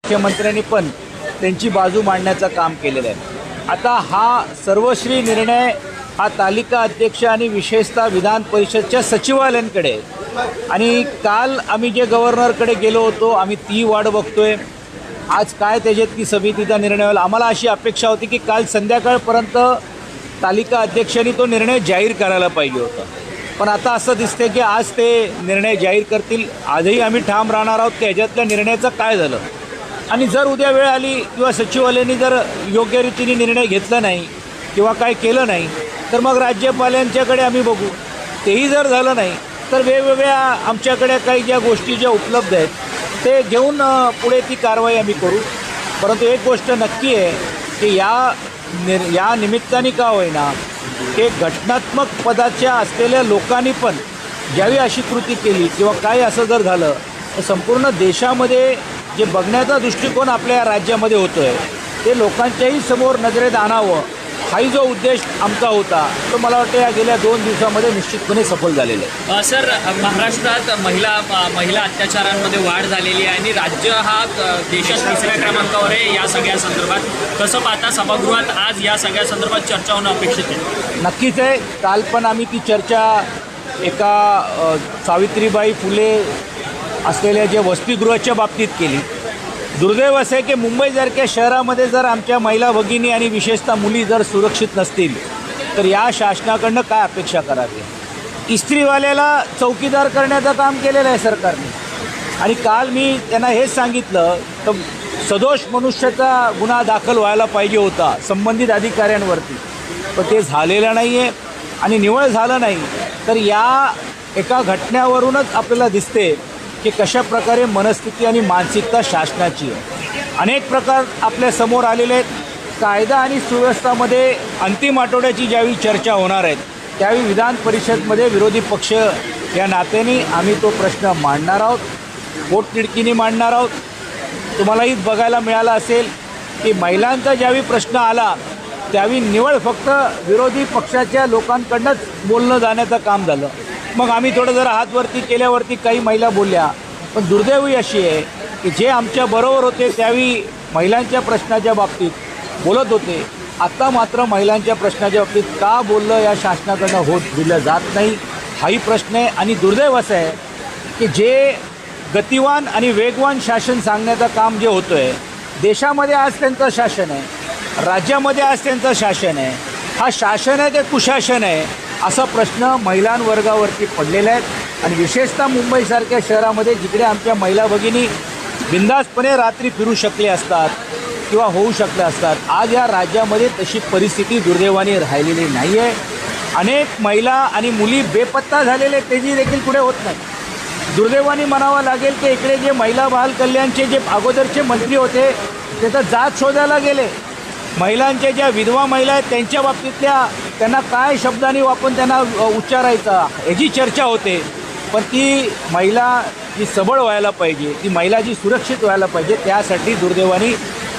मुख्यमंत्र्यांनी पण त्यांची बाजू मांडण्याचं काम केलेलं आहे. आता हा सर्वश्री निर्णय हा तालिका अध्यक्ष आणि विशेषतः विधान परिषदच्या सचिवालयांकडे आहे. आणि काल आम्ही जे गव्हर्नरकडे गेलो होतो, आम्ही ती वाट बघतोय. आज काय त्याच्यात की समितीचा निर्णय होईल. आम्हाला अशी अपेक्षा होती की काल संध्याकाळपर्यंत तालिका अध्यक्षांनी तो निर्णय जाहीर करायला पाहिजे होता. पण आता असं दिसतंय की आज ते निर्णय जाहीर करतील. आजही आम्ही ठाम राहणार आहोत की ह्याच्यातल्या निर्णयाचं काय झालं. आणि जर उद्या वेळ आली किंवा सचिवालयाने जर योग्य रीतीने निर्णय घेतला नाही किंवा काय केलं नाही तर मग राज्यपालांच्याकडे आम्ही बघू. तेही जर झालं नाही तर वेगवेगळ्या आमच्याकडे काही ज्या गोष्टी ज्या उपलब्ध आहेत ते घेऊन पुढे ती कारवाई आम्ही करू. परंतु एक गोष्ट नक्की आहे की या निमित्ताने का होईना हे घटनात्मक पदाच्या असलेल्या लोकांनी पण ज्यावेळी अशी कृती केली किंवा काय असं जर झालं तर संपूर्ण देशामध्ये जे बघण्याचा दृष्टिकोन आपल्या राज्यामध्ये होतो आहे ते लोकांच्याही समोर नजरेत आणावं हाही जो उद्देश आमचा होता तो मला वाटतं या गेल्या 2 दिवसामध्ये निश्चितपणे सफल झालेला आहे. सर, महाराष्ट्रात महिला अत्याचारांमध्ये वाढ झालेली आहे आणि राज्य हा देशात 3ऱ्या क्रमांकावर आहे या सगळ्या संदर्भात. कसं पाहता सभागृहात आज या सगळ्या संदर्भात चर्चा होणं अपेक्षित आहे? नक्कीच आहे. काल पण आम्ही ती चर्चा एका सावित्रीबाई फुले असलेल्या जे वसतिगृहाच्या बाबतीत केली. दुर्दैव असं आहे की मुंबईसारख्या शहरामध्ये जर आमच्या महिला भगिनी आणि विशेषतः मुली जर सुरक्षित नसतील तर या शासनाकडनं काय अपेक्षा करावी. इस्त्रीवाल्याला चौकीदार करण्याचं काम केलेलं आहे सरकारने. आणि काल मी त्यांना हेच सांगितलं तर सदोष मनुष्याचा गुन्हा दाखल व्हायला पाहिजे होता संबंधित अधिकाऱ्यांवरती, पण ते झालेलं नाही आहे. आणि निवळ झालं नाही तर या एका घटनेवरूनच आपल्याला दिसते की कशा प्रकारे मनस्थिती आणि मानसिकता शासनाची आहे. अनेक प्रकार आपल्या समोर आलेले आहेत. कायदा आणि सुव्यवस्थामध्ये अंतिम आठवड्याची ज्यावेळी चर्चा होणार आहेत त्यावेळी विधान परिषदमध्ये विरोधी पक्ष या नात्याने आम्ही तो प्रश्न मांडणार आहोत, पोटतिडकीने मांडणार आहोत. तुम्हालाही बघायला मिळालं असेल की महिलांचा ज्यावेळी प्रश्न आला त्यावेळी निवळ फक्त विरोधी पक्षाच्या लोकांकडनंच बोलणं जाण्याचं काम झालं. मग आम्ही थोडं जरा हातवरती केल्यावरती काही महिला बोलल्या, पण दुर्दैवी अशी आहे की जे आमच्या बरोबर होते त्यावेळी महिलांच्या प्रश्नाच्या बाबतीत बोलत होते, आता मात्र महिलांच्या प्रश्नाच्या बाबतीत का बोललं या शासनाकडनं होत दिलं जात नाही हाही प्रश्न आहे. आणि दुर्दैव असं आहे की जे गतिवान आणि वेगवान शासन सांगण्याचं काम जे होतं आहे देशामध्ये आज त्यांचं शासन आहे, राज्यामध्ये आज त्यांचं शासन आहे, हा शासन आहे ते कुशासन आहे असा प्रश्न महिलांवर्गावरती पडलेला आहे. आणि विशेषतः मुंबईसारख्या शहरामध्ये जिकडे आमच्या महिला भगिनी बिनधास्तपणे रात्री फिरू शकले असतात किंवा होऊ शकल्या असतात, आज या राज्यामध्ये तशी परिस्थिती दुर्दैवाने राहिलेली नाही आहे. अनेक महिला आणि मुली बेपत्ता झालेले तेही देखील पुढे होत नाही. दुर्दैवाने म्हणावं लागेल की इकडे जे महिला बाल कल्याणचे जे अगोदरचे मंत्री होते ते तर जात शोधायला गेले. महिलांच्या ज्या विधवा महिला आहेत त्यांच्या बाबतीतल्या त्यांना काय शब्दांनी वापरून त्यांना उच्चारायचा याची चर्चा होते. पण ती महिला जी सबळ व्हायला पाहिजे, ती महिला जी सुरक्षित व्हायला पाहिजे त्यासाठी दुर्दैवाने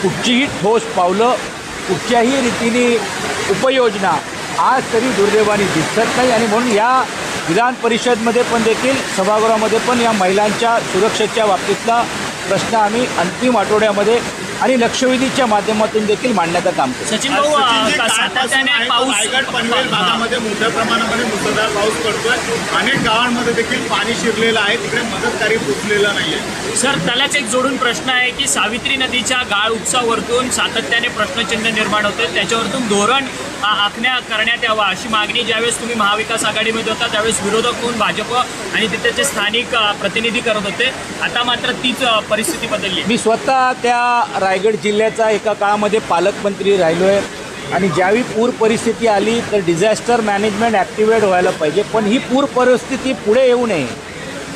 कुठचीही ठोस पावलं कुठच्याही रीतीने उपाययोजना आज तरी दुर्दैवाने दिसत नाही. आणि म्हणून या विधान परिषदमध्ये पण देखील सभागृहामध्ये पण या महिलांच्या सुरक्षेच्या बाबतीतला प्रश्न आम्ही अंतिम आठवड्यामध्ये आणि लक्षवेधीच्या माध्यमातून देखील मांडण्याचं काम करतो. सचिन भाऊ, सातत्याने पाऊस रायगड पनवेल भागामध्ये मोठ्या प्रमाणामध्ये मुसळधार पाऊस पडतोय. अनेक गावांमध्ये देखील पाणी शिरलेलं आहे, तिकडे मदतकारी पोचलेलं नाहीये. सर, त्यालाच एक जोडून प्रश्न आहे की सावित्री नदीच्या गाळ उपसावरतून सातत्याने प्रश्नचिन्ह निर्माण होते, त्याच्यावरतून धोरण करण्यात यावं अशी मागणी ज्यावेळेस तुम्ही महाविकास आघाडीमध्ये होता त्यावेळेस विरोधक होऊन भाजप आणि तिथेचे स्थानिक प्रतिनिधी करत होते. आता मात्र तीच परिस्थिती बदलली. मी स्वतः त्या रायगड जिल्ह्याचा एका काळामध्ये पालकमंत्री राहिलो आहे. आणि ज्यावेळी पूर परिस्थिती आली तर डिझास्टर मॅनेजमेंट ॲक्टिवेट व्हायला पाहिजे, पण ही पूर परिस्थिती पुढे येऊ नये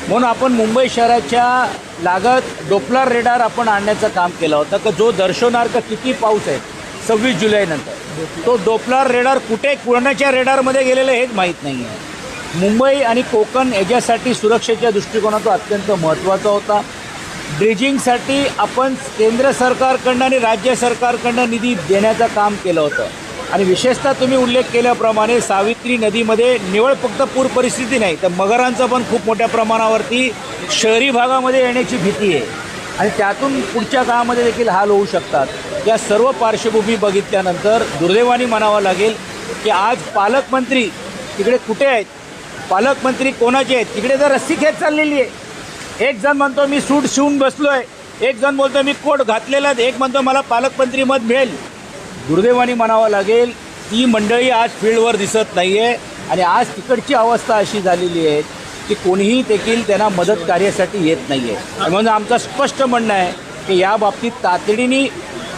म्हणून आपण मुंबई शहराच्या लागत डोपलर रेडार आपण आणण्याचं काम केलं होतं की जो दर्शवणार का किती पाऊस आहे 26 जुलैनंतर. तो डोपलर रेडार कुठे कोणाच्या रेडारमध्ये गेलेलं हेच माहीत नाही आहे. मुंबई आणि कोकण याच्यासाठी सुरक्षेच्या दृष्टिकोनातून अत्यंत महत्त्वाचा होता. ड्रेजिंगसाठी आपण केंद्र सरकारकडनं आणि राज्य सरकारकडनं निधी देण्याचं काम केलं होतं. आणि विशेषतः तुम्ही उल्लेख केल्याप्रमाणे सावित्री नदीमध्ये निवळ फक्त पूर परिस्थिती नाही तर मगरांचं पण खूप मोठ्या प्रमाणावरती शहरी भागामध्ये येण्याची भीती आहे. आणि त्यातून पुढच्या काळामध्ये देखील हाल होऊ शकतात। या सर्व पार्श्वभूमी बघितल्यानंतर दुर्दैवाने म्हणावं लागेल की आज पालकमंत्री तिकडे कुठे आहेत, पालकमंत्री कोणाचे आहेत, तिकडे तर रस्सी खेच चाललेली आहे। एक जण म्हणतो मी सूट शिवून बसलो आहे, एक जण बोलतो मी कोट घातलेला आहे, एक म्हणतो मला पालकमंत्री मत मिळेल। दुर्दैवाने म्हणावं लागेल ती मंडळी आज फील्डवर दिसत नाही आहे आणि आज तिकडची अवस्था अशी झालेली आहे की कोणीही देखील त्यांना मदत कार्यासाठी येत नाही आहे। म्हणून आमचं स्पष्ट म्हणणं आहे की या बाबतीत तातडीने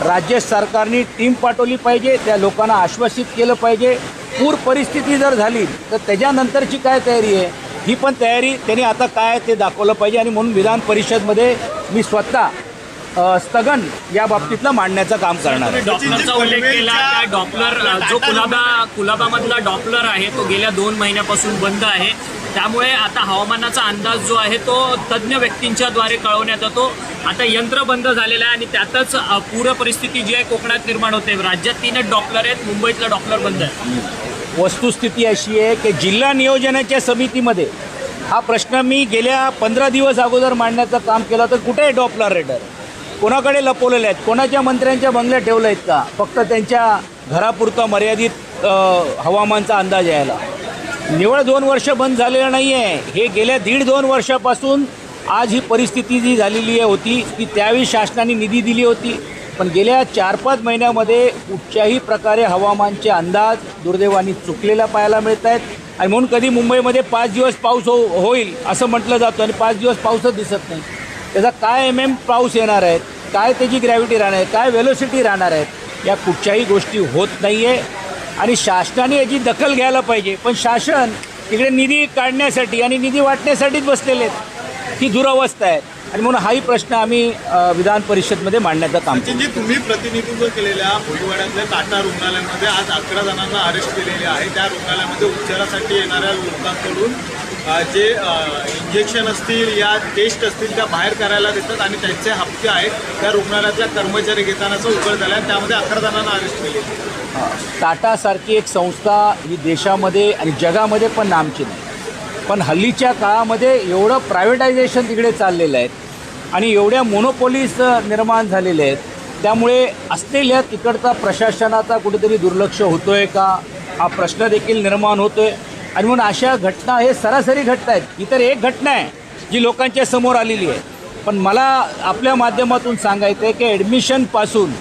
राज्य सरकारने टीम पाठवली पाहिजे, त्या लोकांना आश्वासित केलं पाहिजे। पूर परिस्थिती जर झाली तर त्याच्यानंतरची काय तयारी आहे ही पण तयारी त्यांनी आता काय ते दाखवलं पाहिजे। आणि म्हणून विधान परिषदमध्ये मी स्वतः स्थगन या बाबतीतलं मांडण्याचं काम करणार आहे। डॉप्लरचा उल्लेख केला, त्या डॉप्लर जो कुलाबामधला डॉप्लर आहे तो गेल्या 2 महिन्यापासून बंद आहे। त्यामुळे आता हवामानाचा अंदाज जो आहे तो तज्ज्ञ व्यक्तींच्या द्वारे कळवण्यात येतो। आता यंत्र बंद झालेलं आहे आणि त्यातच पूर परिस्थिती जी आहे कोकणात निर्माण होते। राज्यात 3 डॉप्लर आहेत, मुंबईतला डॉप्लर बंद आहे। वस्तुस्थिती अशी आहे की जिल्हा नियोजनाच्या समितीमध्ये हा प्रश्न मी गेल्या 15 दिवस अगोदर मांडण्याचं काम केलं, तर कुठे आहे डॉप्लर रेडर, कोणाकडे लपवलेले आहेत, कोणाच्या मंत्र्यांच्या बंगल्यात ठेवलं आहेत का, फक्त त्यांच्या घरापुरतं मर्यादित हवामानचा अंदाज यायला। निवळ 2 वर्ष बंद झालेलं नाही आहे, हे गेल्या 1.5-2 वर्षापासून आज ही परिस्थिती जी झालेली होती ती त्यावेळी शासनाने निधी दिली होती, पण गेल्या 4-5 महिन्यामध्ये कुठच्याही प्रकारे हवामानचे अंदाज दुर्दैवाने चुकलेला पाहायला मिळत आहेत। आणि म्हणून कधी मुंबईमध्ये 5 दिवस पाऊस होईल असं म्हटलं जातं आणि 5 दिवस पाऊसच दिसत नाही। त्याचा काय MM पाऊस येणार आहेत, काय त्याची ग्रॅव्हिटी राहणार आहे, काय वेलोसिटी राहणार आहेत, या कुठच्याही गोष्टी होत नाही आहे आणि शासनाने याची दखल घ्यायला पाहिजे। पण शासन तिकडे निधी काढण्यासाठी आणि निधी वाटण्यासाठीच बसलेले आहेत, ही दुरवस्था आहे। आणि म्हणून हाही प्रश्न आम्ही विधान परिषदमध्ये मांडण्याचं काम करतो। जी तुम्ही प्रतिनिधित्व केलेल्या फुलवाड्यातल्या टाटा रुग्णालयामध्ये आज 11 जणांना अरेस्ट केलेले आहे। त्या रुग्णालयामध्ये उपचारासाठी येणाऱ्या लोकांकडून जे इंजेक्शन असतील या टेस्ट असतील त्या बाहेर करायला देतात आणि त्यांचे हप्ते आहेत त्या रुग्णालयातल्या कर्मचारी घेतानाचा उघड झाला आहे। त्यामध्ये 11 जणांना अरेस्ट केले। टाटासारखी एक संस्था ही देशामध्ये आणि जगामध्ये पण नामची नाही, पण हल्लीच्या काळामध्ये एवढं प्रायव्हेटायझेशन तिकडे चाललेलं आहे आणि एवढ्या मोनोपोलीज निर्माण झालेले आहेत, त्यामुळे असलेल्या तिकडचा प्रशासनाचा कुठेतरी दुर्लक्ष होतो आहे का हा प्रश्न देखील निर्माण होतो आहे। आणि म्हणून अशा घटना हे सरासरी घटना आहेत, ही तर एक घटना आहे जी लोकांच्या समोर आलेली आहे। पण मला आपल्या माध्यमातून सांगायचं आहे की ॲडमिशनपासून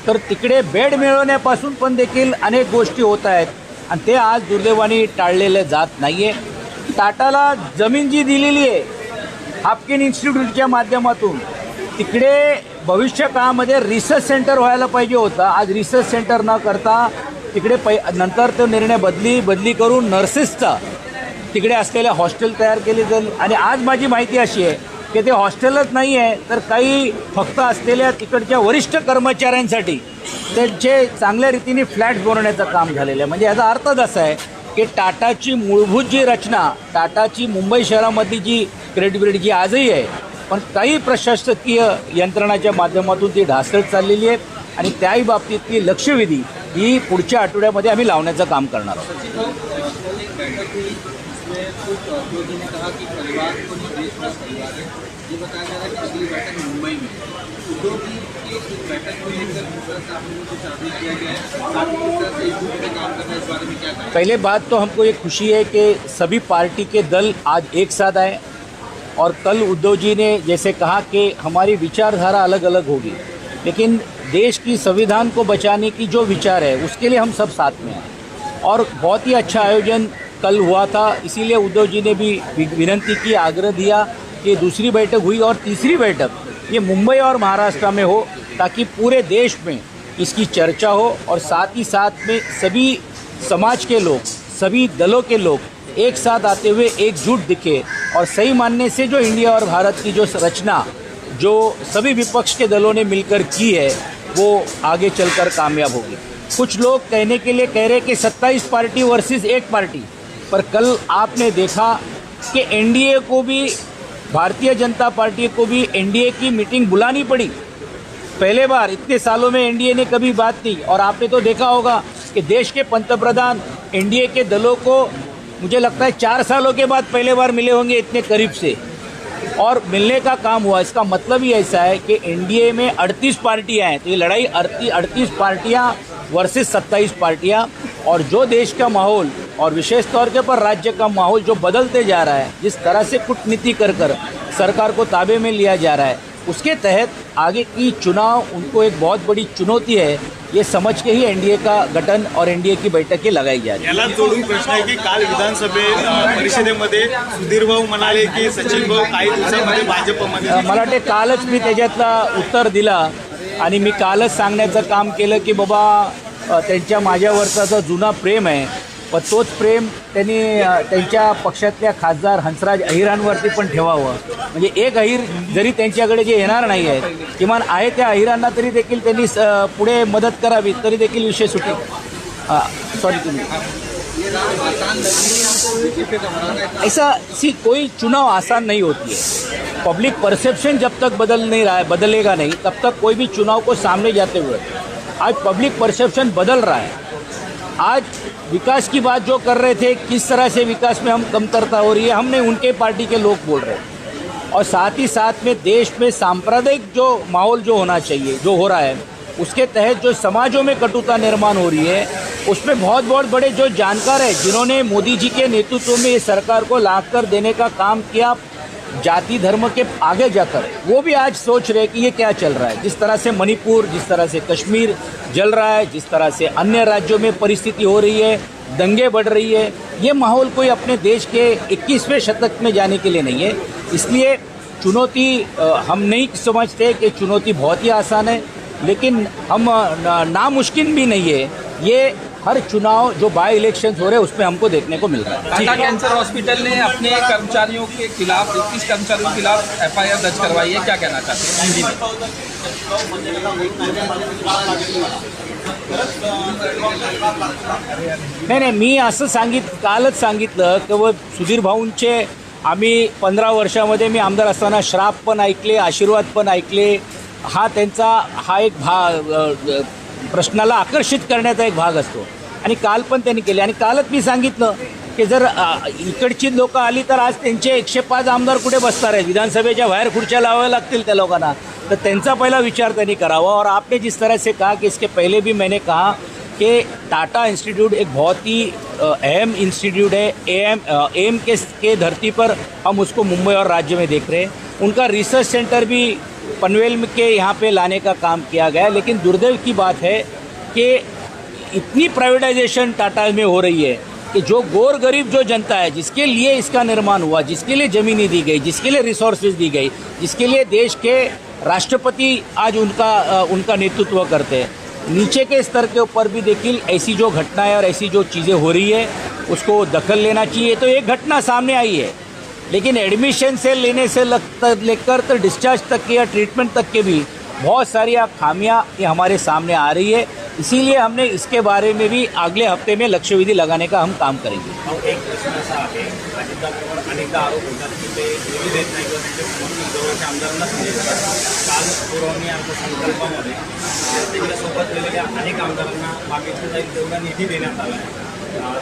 तर तिकडे बेड मिळवण्यापासून पण देखील अनेक गोष्टी होत आहेत आणि ते आज दुर्दैवाने टाळलेले जात नाही आहे। टाटाला जमीन जी दिलेली आहे हाफकिन इन्स्टिट्यूटच्या माध्यमातून तिकडे भविष्य काळामध्ये रिसर्च सेंटर व्हायला पाहिजे होतं, आज रिसर्च सेंटर न करता तिकडे नंतर तो निर्णय बदली करून नर्सेसचा तिकडे असलेल्या हॉस्टेल तयार केले जाईल। आणि आज माझी माहिती अशी आहे की ते हॉस्टेलच नाही आहे तर काही फक्त असलेल्या तिकडच्या वरिष्ठ कर्मचाऱ्यांसाठी त्यांचे चांगल्या रीतीने फ्लॅट बनवण्याचं काम झालेलं आहे। म्हणजे याचा अर्थच असा आहे की टाटाची मूलभूत जी रचना, टाटाची मुंबई शहरामधली जी क्रेडिबिलिटी जी आजही आहे, पण काही प्रशासकीय यंत्रणाच्या माध्यमातून ती ढासळत चाललेली आहे आणि त्याही बाबतीतली लक्षवेधी ही पुढच्या आठवड्यामध्ये आम्ही लावण्याचं काम करणार आहोत। पहले बात तो हमको ये खुशी है कि सभी पार्टी के दल आज एक साथ आए और कल उद्धव जी ने जैसे कहा कि हमारी विचारधारा अलग अलग होगी, लेकिन देश की संविधान को बचाने की जो विचार है उसके लिए हम सब साथ में हैं। और बहुत ही अच्छा आयोजन कल हुआ था, इसीलिए उद्धव जी ने भी विनंती की, आग्रह दिया कि दूसरी बैठक हुई और तीसरी बैठक ये मुंबई और महाराष्ट्र में हो ताकि पूरे देश में इसकी चर्चा हो और साथ ही साथ में सभी समाज के लोग, सभी दलों के लोग एक साथ आते हुए एकजुट दिखे और सही मानने से जो इंडिया और भारत की जो रचना जो सभी विपक्ष के दलों ने मिलकर की है वो आगे चलकर कामयाब होगी। कुछ लोग कहने के लिए कह रहे कि 27 पार्टी वर्सेस एक पार्टी, पर कल आपने देखा कि एनडीए को भी, भारतीय जनता पार्टी को भी एनडीए की मीटिंग बुलानी पड़ी। पहले बार इतने सालों में एनडीए ने कभी बात नहीं, और आपने तो देखा होगा कि देश के पंतप्रधान एनडीए के दलों को मुझे लगता है 4 सालों के बाद पहले बार मिले होंगे इतने करीब से। और मिलने का काम हुआ। इसका मतलब ही ऐसा है कि एनडीए में 38 पार्टियां हैं, तो ये लड़ाई 38 पार्टियां वर्सेस 27 पार्टियां, और जो देश का माहौल और विशेष तौर के पर राज्य का माहौल जो बदलते जा रहा है, जिस तरह से कूटनीति कर सरकार को ताबे में लिया जा रहा है, उसके तहत आगे की चुनाव उनको एक बहुत बड़ी चुनौती है, ये समझ के ही एनडीए का गठन और एनडीए की बैठकें लगाई जा रही है। याला जोडून प्रश्न आहे की काल परिषदेमध्ये सुधीर भाऊ म्हणाले की सचिन भाऊ काही दिवसांमध्ये भाजपमध्ये मला वाटते कालच मी त्याच्यातला उत्तर दिला आणि मी कालच सांगण्याचं काम केलं की बाबा त्यांच्या माझ्यावरचा जो जुना प्रेम आहे, पण तोच प्रेम त्यांनी त्यांच्या पक्षातल्या खासदार हंसराज अहिरांवरती पण ठेवावं. म्हणजे एक अहिर जरी त्यांच्याकडे जे येणार नाही आहेत, किमान आहे त्या अहिरांना तरी देखील त्यांनी पुढे मदत करावी, तरी देखील विषय सुटेल. सॉरी तुम्ही ऐसा कोई चुनाव आसान नहीं होती है. पब्लिक परसेप्शन जब तक बदलेगा नहीं, तब तक कोई भी चुनाव को सामने जाते हुए, आज पब्लिक परसेप्शन बदल रहा है. आज विकास की बात जो कर रहे थे, किस तरह से विकास में हम कमतरता हो रही है, हमने उनके पार्टी के लोग बोल रहे हैं. और साथ ही साथ में देश में सांप्रदायिक जो माहौल जो होना चाहिए, जो हो रहा है, उसके तहत जो समाजों में कटुता निर्माण हो रही है, उसमें बहुत बड़े जो जानकार हैं, जिन्होंने मोदी जी के नेतृत्व में ये सरकार को लाभ कर देने का काम किया जाति धर्म के आगे जाकर, वो भी आज सोच रहे कि ये क्या चल रहा है. जिस तरह से मणिपुर, जिस तरह से कश्मीर जल रहा है, जिस तरह से अन्य राज्यों में परिस्थिति हो रही है, दंगे बढ़ रही है, ये माहौल कोई अपने देश के 21वें शतक में जाने के लिए नहीं है. इसलिए चुनौती हम नहीं समझते कि चुनौती बहुत ही आसान है, लेकिन हम नामुमकिन भी नहीं है. ये हर चुनाव जो बाय इलेक्शन हो रहे हैं उसमें हमको देखने को मिल रहा है. टाटा कैंसर हॉस्पिटल ने अपने कर्मचारियों के खिलाफ 21 कर्मचारियों के खिलाफ एफआईआर दर्ज करवाई है, क्या कहना चाहते हैं? नाही, मी असं कालच सांगितलं की व सुधीर भाऊंचे आम्ही 15 वर्षामध्ये मी आमदार असताना श्राप पण ऐकले, आशीर्वाद पण ऐकले. हा त्यांचा एक प्रश्नाला आकर्षित करण्याचा एक भाग असतो, आणि काल पण त्यांनी केले. आणि कालच मी सांगितलं की जर इकडची लोक आली तर आज त्यांचे 105 आमदार कुठे बसणार आहेत, विधानसभेच्या बाहेर खुर्च्या लावाव्या लागतील त्या लोकांना, तर त्यांचा पहिला विचार त्यांनी करावा. और आपने जिस तरह से कहा कि इसके पहले भी मैंने कहा कि टाटा इंस्टीट्यूट एक बहुत ही अहम इंस्टीट्यूट है. एम के धरती पर हम उसको मुंबई और राज्य में देख रहे हैं. उनका रिसर्च सेंटर भी पनवेल के यहाँ पे लाने का काम किया गया. लेकिन दुर्दैव की बात है कि इतनी प्राइवेटाइजेशन टाटा में हो रही है कि जो गोर गरीब जो जनता है, जिसके लिए इसका निर्माण हुआ, जिसके लिए ज़मीनें दी गई, जिसके लिए रिसोर्सेज दी गई, जिसके लिए देश के राष्ट्रपति आज उनका नेतृत्व करते हैं, नीचे के स्तर के ऊपर भी देखिए ऐसी जो घटनाएं और ऐसी जो चीज़ें हो रही है उसको दखल लेना चाहिए. तो एक घटना सामने आई है, लेकिन एडमिशन से लेने से लेकर तो डिस्चार्ज तक के या ट्रीटमेंट तक के भी बहुत सारी खामियां ये हमारे सामने आ रही है. इसीलिए हमने इसके बारे में भी अगले हफ्ते में लक्ष्यविधि लगाने का हम काम करेंगे. एक प्रश्न असा आहे, अजितदादांवर अनेकदा आरोप होतात की ते निधी देत नाही किंवा त्यांच्या जवळच्या आमदारांनाच निधी देतात. काल पुरवणी अर्थसंकल्पामध्ये त्यांच्यासोबत गेलेल्या अनेक आमदारांना मागितलं जाईल तेवढा निधी देण्यात आला आहे.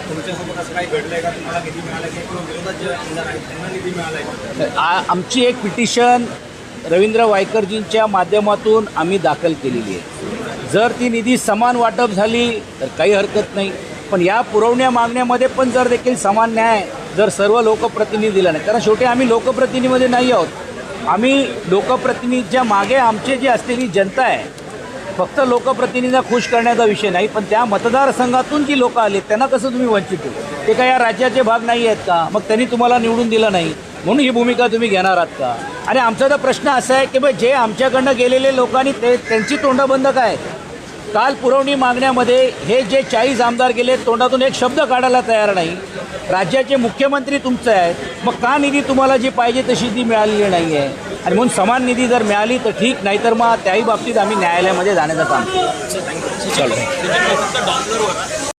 तुमच्यासोबत असं काही घडलंय का? तुम्हाला निधी मिळाला की किंवा विरोधात जे आमदार आहेत त्यांना निधी मिळाला आहे? आमची एक पिटिशन रवींद्र वायकरजींच्या माध्यमातून आम्ही दाखल केलेली आहे. जर ती निधी समान वाटप झाली तर काही हरकत नाही, पण या पुरवण्या मागण्यामध्ये पण जर देखील समान न्याय जर सर्व लोकप्रतिनिधी दिला नाही, कारण शेवटी आम्ही लोकप्रतिनिधीमध्ये नाही आहोत. आम्ही लोकप्रतिनिधीच्या मागे आमचे जी असलेली जनता आहे, फक्त लोकप्रतिनिधींना खुश करण्याचा विषय नाही, पण त्या मतदारसंघातून जी लोक आले त्यांना कसं तुम्ही वंचित ठेवू? ते काय या राज्याचे भाग नाही आहेत का? मग त्यांनी तुम्हाला निवडून दिलं नाही म्हणून ही भूमिका तुम्ही घेणार आहात का? आणि आमचा तर प्रश्न असा आहे की बा जे आमच्याकडनं गेलेले लोकांनी त्यांची तोंडं बंद काय? काल पुरवणी मागण्यामध्ये हे जे 40 आमदार गेले, तोंडातून एक शब्द काढायला तयार नाही. राज्याचे मुख्यमंत्री तुमचे आहेत, मग का निधी तुम्हाला जी पाहिजे तशी ती मिळालेली नाही आहे? आणि म्हणून समान निधी जर मिळाली तर ठीक, नाहीतर मग त्याही बाबतीत आम्ही न्यायालयामध्ये जाण्याचं काम करू. चलो.